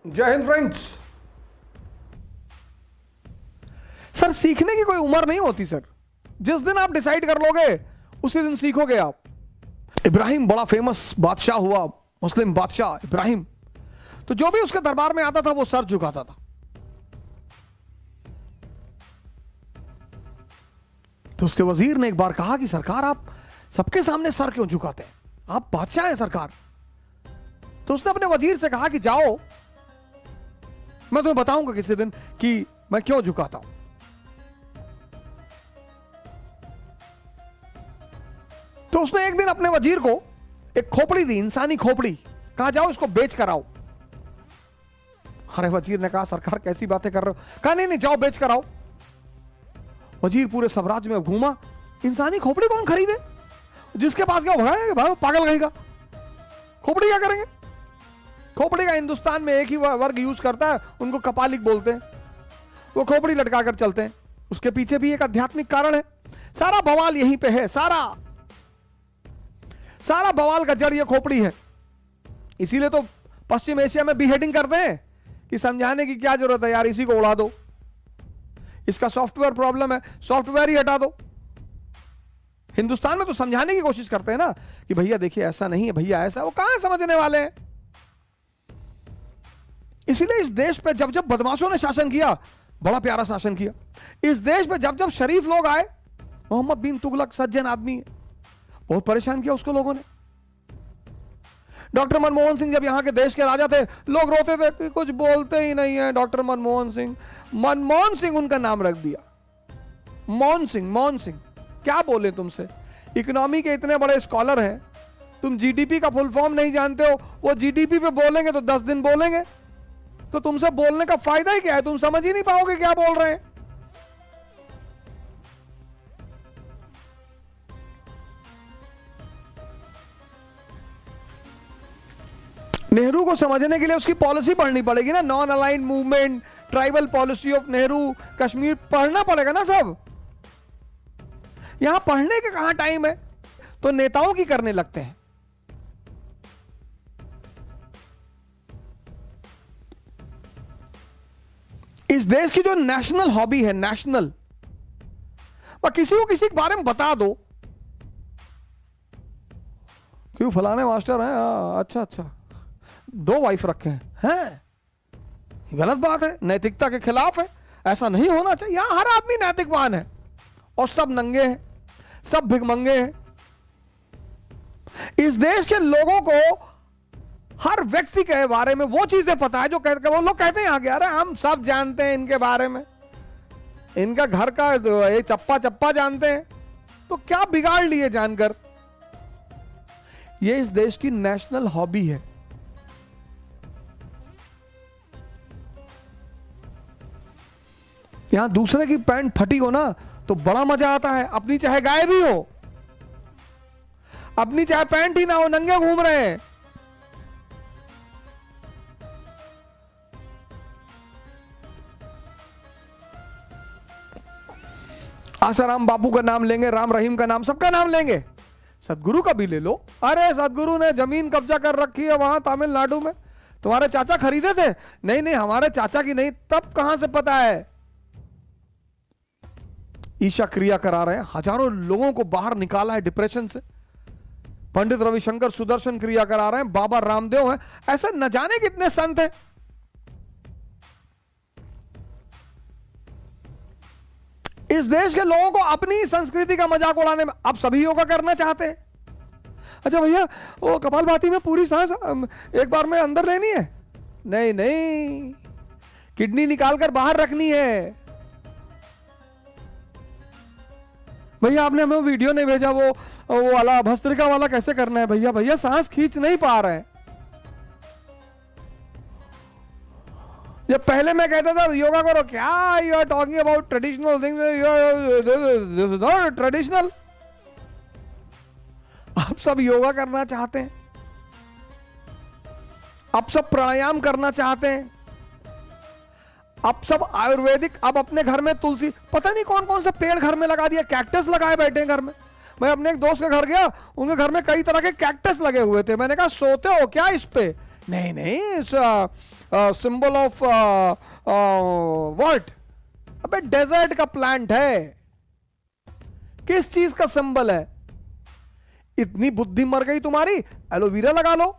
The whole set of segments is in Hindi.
जय हिंद फ्रेंड्स। सर सीखने की कोई उम्र नहीं होती सर, जिस दिन आप डिसाइड कर लोगे उसी दिन सीखोगे आप। इब्राहिम बड़ा फेमस बादशाह हुआ, मुस्लिम बादशाह इब्राहिम। तो जो भी उसके दरबार में आता था वो सर झुकाता था। तो उसके वजीर ने एक बार कहा कि सरकार आप सबके सामने सर क्यों झुकाते हैं, आप बादशाह हैं सरकार। तो उसने अपने वजीर से कहा कि जाओ मैं तुम्हें बताऊंगा किसी दिन कि मैं क्यों झुकाता हूं। तो उसने एक दिन अपने वजीर को एक खोपड़ी दी, इंसानी खोपड़ी, कहा जाओ इसको बेच कर आओ। अरे वजीर ने कहा सरकार कैसी बातें कर रहे हो। कहा नहीं नहीं जाओ बेच कर आओ। वजीर पूरे साम्राज्य में घूमा, इंसानी खोपड़ी कौन खरीदे, जिसके पास गया भाई पागल कहेगा, खोपड़ी क्या करेंगे। खोपड़ी का हिंदुस्तान में एक ही वर्ग यूज करता है, उनको कपालिक बोलते हैं। वो खोपड़ी लटका कर चलते हैं। उसके पीछे भी एक आध्यात्मिक कारण है। सारा बवाल यहीं पे है, सारा बवाल का जड़ ये खोपड़ी है। इसीलिए तो पश्चिम एशिया में बीहेडिंग करते हैं कि समझाने की क्या जरूरत है यार, इसी को उड़ा दो, इसका सॉफ्टवेयर प्रॉब्लम है, सॉफ्टवेयर ही हटा दो। हिंदुस्तान में तो समझाने की कोशिश करते हैं ना कि भैया देखिए ऐसा नहीं है, भैया ऐसा, वो कहां समझने वाले हैं। इसीलिए इस देश पे जब जब बदमाशों ने शासन किया, बड़ा प्यारा शासन किया। इस देश पे जब जब शरीफ लोग आए, मोहम्मद बिन तुगलक सज्जन आदमी है, बहुत परेशान किया उसको लोगों ने। डॉक्टर मनमोहन सिंह जब यहां के देश के राजा थे, लोग रोते थे कि कुछ बोलते ही नहीं है डॉक्टर मनमोहन सिंह। मनमोहन सिंह उनका नाम रख दिया, मोहन सिंह। क्या बोले तुमसे, इकोनॉमी के इतने बड़े स्कॉलर हैं, तुम जीडीपी का फुल फॉर्म नहीं जानते हो। वो जीडीपी पे बोलेंगे तो 10 दिन बोलेंगे, तो तुमसे बोलने का फायदा ही क्या है, तुम समझ ही नहीं पाओगे क्या बोल रहे हैं। नेहरू को समझने के लिए उसकी पॉलिसी पढ़नी पड़ेगी ना, non aligned movement, tribal policy of Nehru, Kashmir, पढ़ना पड़ेगा ना सब। यहां पढ़ने के कहां टाइम है, तो नेताओं की करने लगते हैं। इस देश की जो नेशनल हॉबी है, नेशनल, वह किसी को किसी के बारे में बता दो, क्यों फलाने मास्टर हैं, अच्छा 2 वाइफ रखे हैं, गलत बात है, नैतिकता के खिलाफ है, ऐसा नहीं होना चाहिए। यहां हर आदमी नैतिकवान है और सब नंगे हैं, सब भिखमंगे हैं। इस देश के लोगों को हर व्यक्ति के बारे में वो चीजें पता है जो वो लोग कहते हैं आगे, अरे हम सब जानते हैं इनके बारे में, इनका घर का ये चप्पा जानते हैं, तो क्या बिगाड़ लिए जानकर। ये इस देश की नेशनल हॉबी है। यहां दूसरे की पैंट फटी हो ना तो बड़ा मजा आता है, अपनी चाहे गायब ही हो, अपनी चाहे पैंट ही ना हो, नंगे घूम रहे हैं। आसाराम बापू का नाम लेंगे, राम रहीम का नाम, सबका नाम लेंगे, सदगुरु का भी ले लो। अरे सदगुरु ने जमीन कब्जा कर रखी है वहां तमिलनाडु में, तुम्हारे चाचा खरीदे थे। नहीं हमारे चाचा की नहीं, तब कहां से पता है। ईशा क्रिया करा रहे हैं, हजारों लोगों को बाहर निकाला है डिप्रेशन से। पंडित रविशंकर सुदर्शन क्रिया करा रहे हैं, बाबा रामदेव हैं, ऐसे न जाने कितने संत हैं। इस देश के लोगों को अपनी संस्कृति का मजाक उड़ाने में अब सभी योगा करना चाहते हैं। अच्छा भैया वो कपालभाति में पूरी सांस एक बार में अंदर लेनी है, नहीं किडनी निकाल कर बाहर रखनी है। भैया आपने हमें वीडियो नहीं भेजा, वो वाला भस्त्रिका वाला कैसे करना है। भैया सांस खींच नहीं पा रहे हैं। जब पहले मैं कहता था योगा करो, क्या you are talking about traditional things, this is not traditional. आप सब योगा करना चाहते हैं, आप सब प्राणायाम करना चाहते हैं, आप सब आयुर्वेदिक, अब अपने घर में तुलसी, पता नहीं कौन कौन सा पेड़ घर में लगा दिया, कैक्टस लगाए बैठे हैं घर में। मैं अपने एक दोस्त के घर गया, उनके घर में कई तरह के कैक्टस लगे हुए थे। मैंने कहा सोते हो क्या इस पे। नहीं सिंबल ऑफ व्हाट? अबे डेजर्ट का प्लांट है। किस चीज का सिंबल है? इतनी बुद्धि मर गई तुम्हारी, एलोवेरा लगा लो।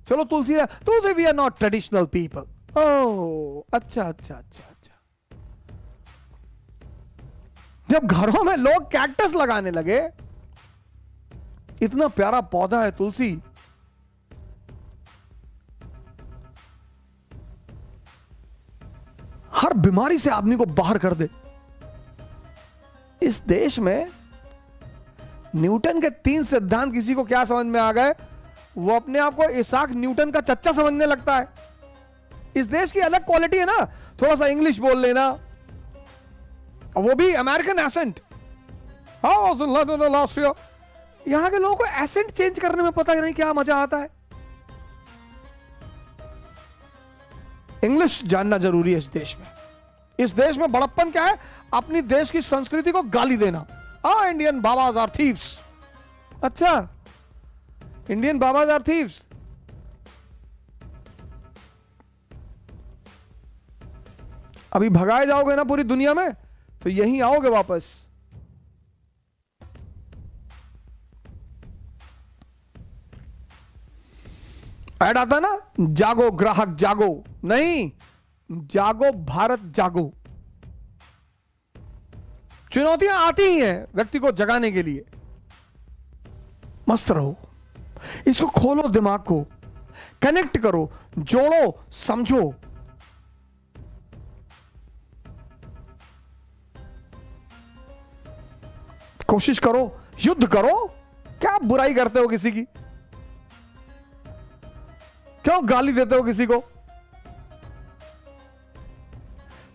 चलो Tulsi, Tulsi we are not traditional people. Oh अच्छा अच्छा अच्छा अच्छा। जब घरों में लोग कैक्टस लगाने लगे, इतना प्यारा पौधा है तुलसी, हर बीमारी से आदमी को बाहर कर दे। इस देश में न्यूटन के 3 सिद्धांत किसी को क्या समझ में आ गए, वो अपने आप को इसाक न्यूटन का चच्चा समझने लगता है। इस देश की अलग क्वालिटी है ना, थोड़ा सा इंग्लिश बोल लेना, और वो भी अमेरिकन एसेंट। यहां के लोगों को एसेंट चेंज करने में पता नहीं क्या मजा आता है। इंग्लिश जानना जरूरी है इस देश में। इस देश में बड़प्पन क्या है? अपनी देश की संस्कृति को गाली देना। Indian babas are thieves. अच्छा, इंडियन बाबाज आर थीव्स। अभी भगाए जाओगे ना पूरी दुनिया में, तो यहीं आओगे वापस। ऐड आता ना, जागो ग्राहक जागो, नहीं, जागो भारत जागो। चुनौतियां आती ही हैं व्यक्ति को जगाने के लिए। मस्त रहो, इसको खोलो, दिमाग को कनेक्ट करो, जोड़ो, समझो। कोशिश करो, युद्ध करो। क्या बुराई करते हो किसी की? क्यों गाली देते हो किसी को?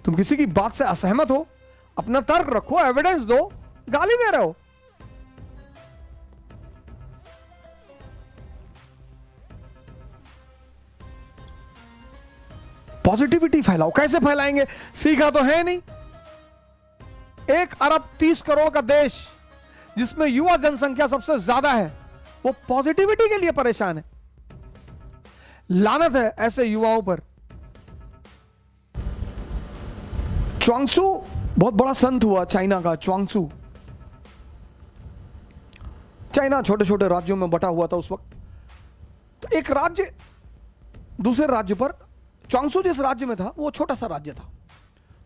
तुम किसी की बात से असहमत हो, अपना तर्क रखो, एविडेंस दो, गाली दे रहे हो। पॉजिटिविटी फैलाओ। कैसे फैलाएंगे? सीखा तो है नहीं। 1 अरब 30 करोड़ का देश, जिसमें युवा जनसंख्या सबसे ज्यादा है, वो पॉजिटिविटी के लिए परेशान है। लानत है ऐसे युवाओं पर। च्वांगसू बहुत बड़ा संत हुआ चाइना का। च्वांगसू, चाइना छोटे छोटे राज्यों में बटा हुआ था उस वक्त। तो एक राज्य दूसरे राज्य पर, च्वांगसू जिस राज्य में था वो छोटा सा राज्य था,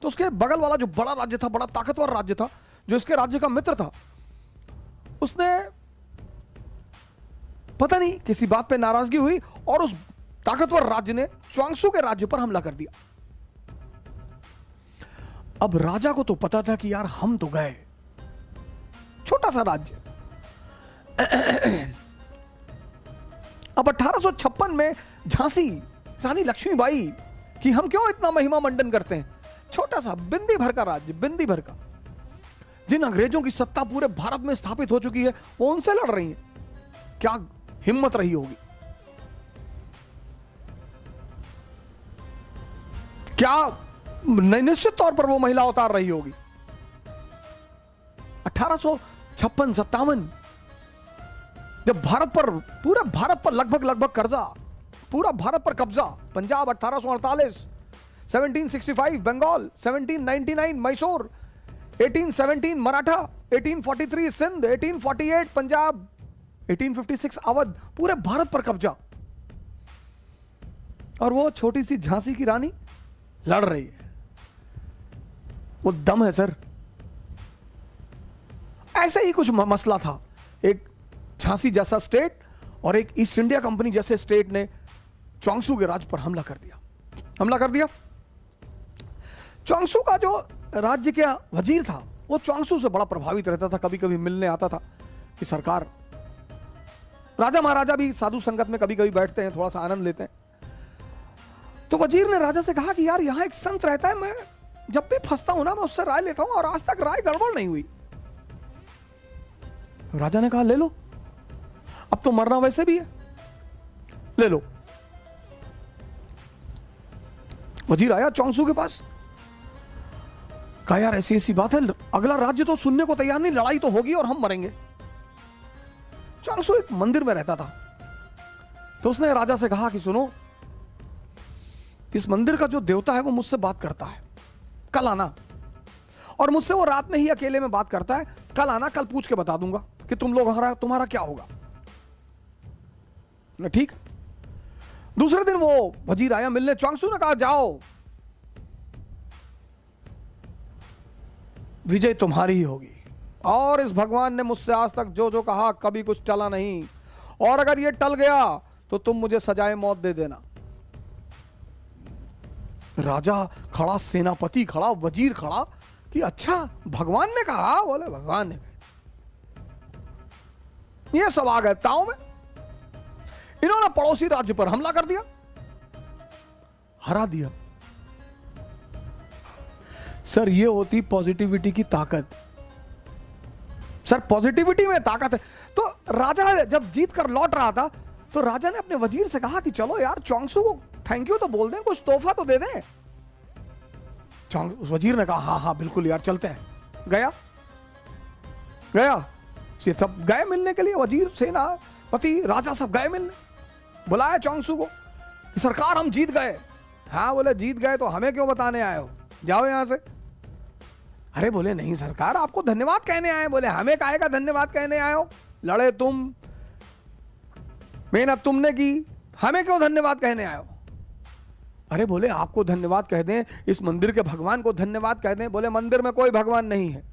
तो उसके बगल वाला जो बड़ा राज्य था, बड़ा ताकतवर राज्य था, जो इसके राज्य का मित्र था, उसने पता नहीं किसी बात पे नाराजगी हुई और उस ताकतवर राज्य ने च्वांगसू के राज्य पर हमला कर दिया। अब राजा को तो पता था कि यार हम तो गए, छोटा सा राज्य। अब 1856 में झांसी रानी लक्ष्मीबाई कि हम क्यों इतना महिमा मंडन करते हैं, छोटा सा बिंदी भर का राज्य, बिंदी भर का, जिन अंग्रेजों की सत्ता पूरे भारत में स्थापित हो चुकी है, वो उनसे लड़ रही हैं। क्या हिम्मत रही होगी, क्या निश्चित तौर पर वो महिला उतार रही होगी। 1856-57 जब भारत पर, पूरा भारत पर लगभग कर्जा, पूरा भारत पर कब्जा, पंजाब 1848, 1765 बंगाल, 1799 मैसूर, 1817 मराठा, 1843 सिंध, 1848 पंजाब, 1856 अवध, पूरे भारत पर कब्जा। और वो छोटी सी झांसी की रानी लड़ रही है। वो दम है सर। ऐसे ही कुछ मसला था। एक झांसी जैसा स्टेट और एक ईस्ट इंडिया कंपनी जैसे स्टेट ने च्वांगसू के राज्य पर हमला कर दिया। च्वांगसू का जो राज्य का वजीर था, वो च्वांगसू से बड़ा प्रभावित रहता था, कभी कभी मिलने आता था कि सरकार, राजा महाराजा भी साधु संगत में कभी कभी बैठते हैं, थोड़ा सा आनंद लेते हैं। तो वजीर ने राजा से कहा कि यार यहां एक संत रहता है, मैं जब भी फंसता हूं ना, मैं उससे राय लेता हूं और आज तक राय गड़बड़ नहीं हुई। राजा ने कहा ले लो, अब तो मरना वैसे भी है, ले लो। वजीर आया च्वांगसू के पास, कहा यार ऐसी ऐसी बात है, अगला राज्य तो सुनने को तैयार नहीं, लड़ाई तो होगी और हम मरेंगे। च्वांगसू एक मंदिर में रहता था, तो उसने राजा से कहा कि सुनो, इस मंदिर का जो देवता है वो मुझसे बात करता है, कल आना। और मुझसे वो रात में ही अकेले में बात करता है, कल आना, कल पूछ के बता दूंगा कि तुम्हारा क्या होगा। ठीक। दूसरे दिन वो वजीर आया मिलने, च्वांगसू ने कहा जाओ, विजय तुम्हारी ही होगी। और इस भगवान ने मुझसे आज तक जो जो कहा कभी कुछ टला नहीं, और अगर ये टल गया तो तुम मुझे सजाए मौत दे देना। राजा खड़ा, सेनापति खड़ा, वजीर खड़ा कि अच्छा भगवान ने कहा? बोले भगवान ने कहा। ये सब आ गए ताव में। इन्होंने पड़ोसी राज्य पर हमला कर दिया, हरा दिया। सर ये होती पॉजिटिविटी की ताकत। सर पॉजिटिविटी में ताकत है। तो राजा जब जीत कर लौट रहा था तो राजा ने अपने वजीर से कहा कि चलो यार च्वांगसू को थैंक यू तो बोल दें, कुछ तोहफा तो दे दें। उस वजीर ने कहा हाँ हाँ बिल्कुल यार चलते हैं। गया ये सब गए मिलने के लिए, वजीर, सेनापति, राजा सब गए मिलने। बुलाया च्वांगसू को कि सरकार हम जीत गए। हाँ बोले जीत गए तो हमें क्यों बताने आए हो, जाओ यहां से। अरे बोले नहीं सरकार आपको धन्यवाद कहने आए। बोले हमें काहे का धन्यवाद कहने आए हो, लड़े तुम, मेहनत तुमने की, हमें क्यों धन्यवाद कहने आए हो। अरे बोले आपको धन्यवाद कह दें, इस मंदिर के भगवान को धन्यवाद कह दें। बोले मंदिर में कोई भगवान नहीं है,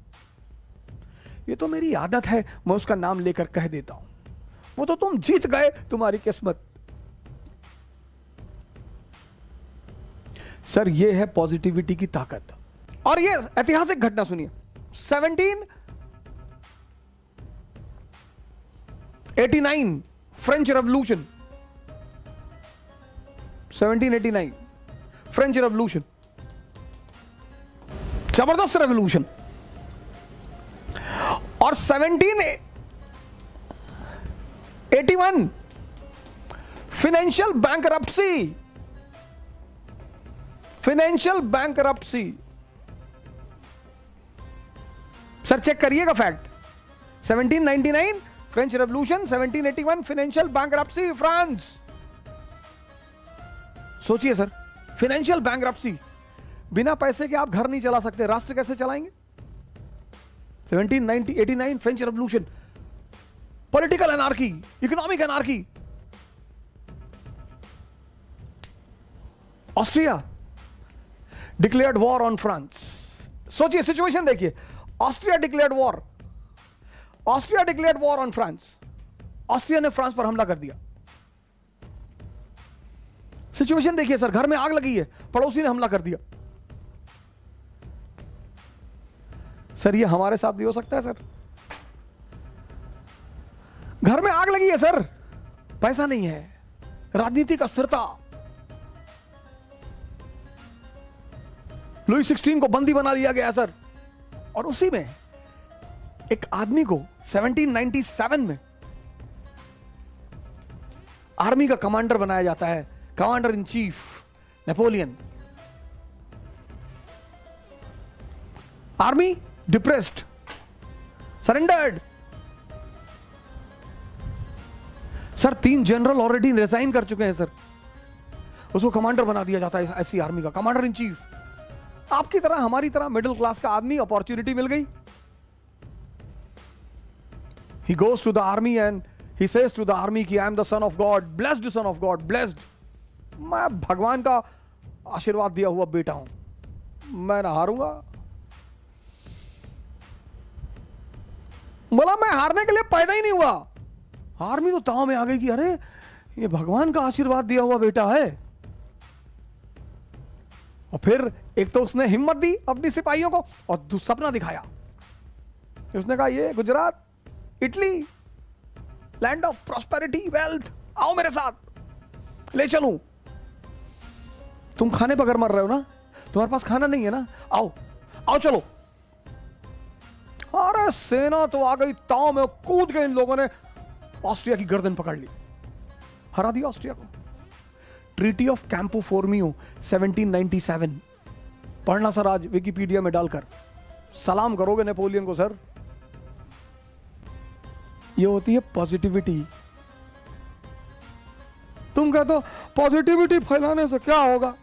ये तो मेरी आदत है, मैं उसका नाम लेकर कह देता हूं। वो तो तुम जीत गए, तुम्हारी किस्मत। सर ये है पॉजिटिविटी की ताकत। और ये ऐतिहासिक घटना सुनिए, 1789 फ्रेंच रेवोल्यूशन, 1789 फ्रेंच रेवोल्यूशन, जबरदस्त रेवोल्यूशन। और 1781 financial bankruptcy, financial bankruptcy. Sir check करिएगा fact, 1799 French revolution, 1781 financial bankruptcy France. सोचिए सर, फाइनेंशियल बैंकरप्सी, बिना पैसे के आप घर नहीं चला सकते, राष्ट्र कैसे चलाएंगे। 1789 French revolution, political anarchy, economic anarchy. Austria declared war on France. सोचिए सिचुएशन देखिए, Austria declared war, Austria declared war on France. Austria ने फ्रांस पर हमला कर दिया। सिचुएशन देखिए सर, घर में आग लगी है, पड़ोसी ने हमला कर दिया। सर ये हमारे साथ भी हो सकता है सर। घर में आग लगी है सर, पैसा नहीं है, राजनीति का स्थिरता। लुई 16 को बंदी बना लिया गया सर, और उसी में एक आदमी को 1797 में आर्मी का कमांडर बनाया जाता है, commander in chief Napoleon. Army depressed, surrendered. Sir 3 general already resign कर चुके हैं सर, उसको कमांडर बना दिया जाता है ऐसी आर्मी का, कमांडर इन चीफ। आपकी तरह हमारी तरह मिडिल क्लास का आदमी, अपॉर्चुनिटी मिल गई। He goes to the army and he says to the army कि I am the son of God, blessed son of God, blessed। मैं भगवान का आशीर्वाद दिया हुआ बेटा हूं, मैं ना हारूंगा। बोला मैं हारने के लिए पैदा ही नहीं हुआ। आर्मी तो ताव में आ गई कि अरे ये भगवान का आशीर्वाद दिया हुआ बेटा है। और फिर एक तो उसने हिम्मत दी अपनी सिपाहियों को, और सपना दिखाया। उसने कहा ये Gujarat, Italy, land of prosperity, wealth, आओ मेरे साथ, ले चलूं। तुम खाने बगैर मर रहे हो ना, तुम्हारे पास खाना नहीं है ना, आओ आओ चलो। अरे सेना तो आ गई ताव में, कूद के इन लोगों ने ऑस्ट्रिया की गर्दन पकड़ ली, हरा दिया ऑस्ट्रिया को। ट्रीटी ऑफ कैंपो फोर्मियो 1797, पढ़ना सर आज विकिपीडिया में डालकर, सलाम करोगे नेपोलियन को सर। ये होती है पॉजिटिविटी। तुम कहते हो पॉजिटिविटी फैलाने से क्या होगा,